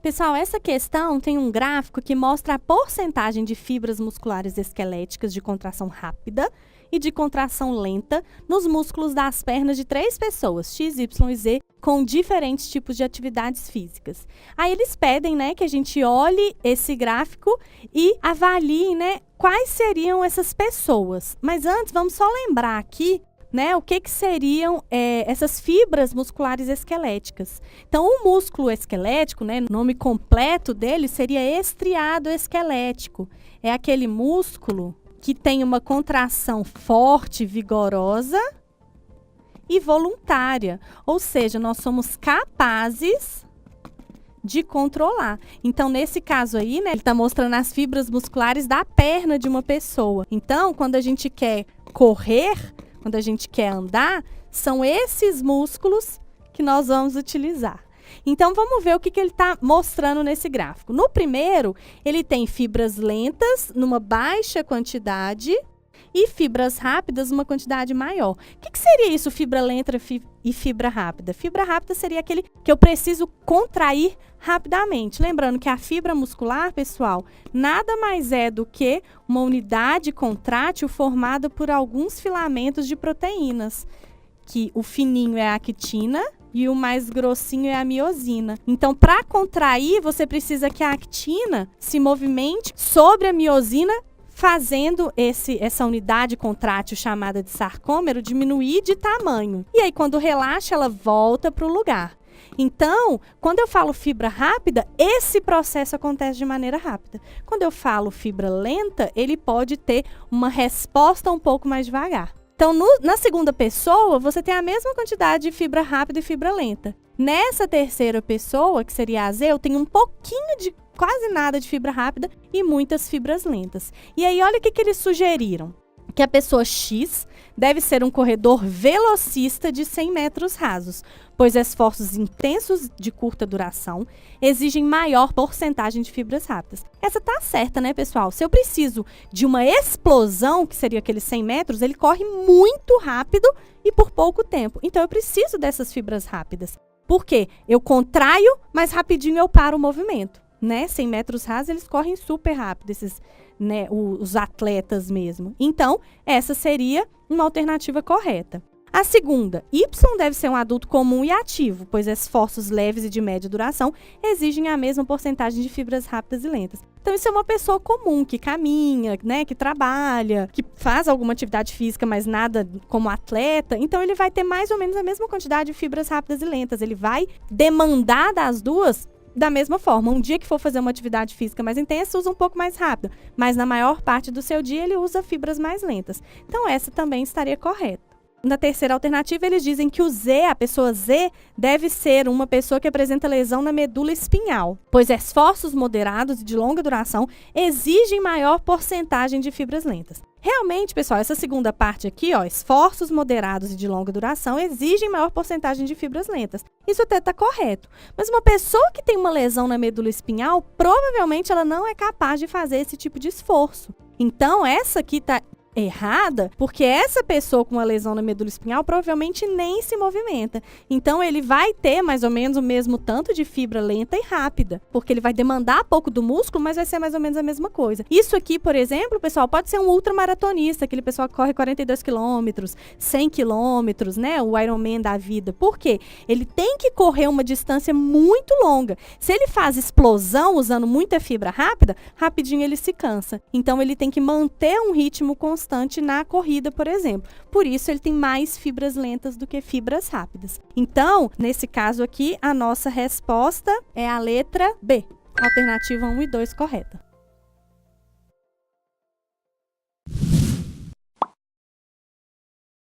Pessoal, essa questão tem um gráfico que mostra a porcentagem de fibras musculares esqueléticas de contração rápida e de contração lenta nos músculos das pernas de 3 pessoas, X, Y e Z, com diferentes tipos de atividades físicas. Aí eles pedem, né, que a gente olhe esse gráfico e avalie, né, quais seriam essas pessoas. Mas antes, vamos só lembrar aqui, né, o que seriam essas fibras musculares esqueléticas. Então, o músculo esquelético, né, o nome completo dele seria estriado esquelético. É aquele músculo que tem uma contração forte, vigorosa e voluntária. Ou seja, nós somos capazes de controlar. Então, nesse caso aí, né, ele está mostrando as fibras musculares da perna de uma pessoa. Então, quando a gente quer correr, quando a gente quer andar, são esses músculos que nós vamos utilizar. Então, vamos ver o que ele está mostrando nesse gráfico. No primeiro, ele tem fibras lentas numa baixa quantidade e fibras rápidas numa quantidade maior. O que seria isso, fibra lenta e fibra rápida? Fibra rápida seria aquele que eu preciso contrair rapidamente. Lembrando que a fibra muscular, pessoal, nada mais é do que uma unidade contrátil formada por alguns filamentos de proteínas, que o fininho é a actina e o mais grossinho é a miosina. Então, para contrair, você precisa que a actina se movimente sobre a miosina, fazendo essa unidade contrátil chamada de sarcômero diminuir de tamanho. E aí, quando relaxa, ela volta para o lugar. Então, quando eu falo fibra rápida, esse processo acontece de maneira rápida. Quando eu falo fibra lenta, ele pode ter uma resposta um pouco mais devagar. Então, na segunda pessoa, você tem a mesma quantidade de fibra rápida e fibra lenta. Nessa terceira pessoa, que seria a Z, eu tenho um pouquinho de quase nada de fibra rápida e muitas fibras lentas. E aí, olha o que eles sugeriram. Que a pessoa X deve ser um corredor velocista de 100 metros rasos, pois esforços intensos de curta duração exigem maior porcentagem de fibras rápidas. Essa tá certa, né, pessoal? Se eu preciso de uma explosão, que seria aqueles 100 metros, ele corre muito rápido e por pouco tempo. Então, eu preciso dessas fibras rápidas. Por quê? Eu contraio, mas rapidinho eu paro o movimento. Né? 100 metros rasos, eles correm super rápido, esses, né, os atletas mesmo. Então, essa seria uma alternativa correta. A segunda, Y deve ser um adulto comum e ativo, pois esforços leves e de média duração exigem a mesma porcentagem de fibras rápidas e lentas. Então, isso é uma pessoa comum, que caminha, né, que trabalha, que faz alguma atividade física, mas nada como atleta. Então, ele vai ter mais ou menos a mesma quantidade de fibras rápidas e lentas. Ele vai demandar das duas da mesma forma. Um dia que for fazer uma atividade física mais intensa, usa um pouco mais rápido. Mas na maior parte do seu dia, ele usa fibras mais lentas. Então, essa também estaria correta. Na terceira alternativa, eles dizem que o Z, a pessoa Z, deve ser uma pessoa que apresenta lesão na medula espinhal, pois esforços moderados e de longa duração exigem maior porcentagem de fibras lentas. Realmente, pessoal, essa segunda parte aqui, ó, esforços moderados e de longa duração exigem maior porcentagem de fibras lentas. Isso até está correto. Mas uma pessoa que tem uma lesão na medula espinhal, provavelmente ela não é capaz de fazer esse tipo de esforço. Então, essa aqui está errada, porque essa pessoa com uma lesão na medula espinhal provavelmente nem se movimenta. Então, ele vai ter mais ou menos o mesmo tanto de fibra lenta e rápida, porque ele vai demandar pouco do músculo, mas vai ser mais ou menos a mesma coisa. Isso aqui, por exemplo, pessoal, pode ser um ultramaratonista, aquele pessoal que corre 42 quilômetros, 100 quilômetros, né? O Ironman da vida. Por quê? Ele tem que correr uma distância muito longa. Se ele faz explosão usando muita fibra rápida, rapidinho ele se cansa. Então, ele tem que manter um ritmo constante na corrida, por exemplo. Por isso, ele tem mais fibras lentas do que fibras rápidas. Então, nesse caso aqui, a nossa resposta é a letra B. Alternativa 1 e 2 correta.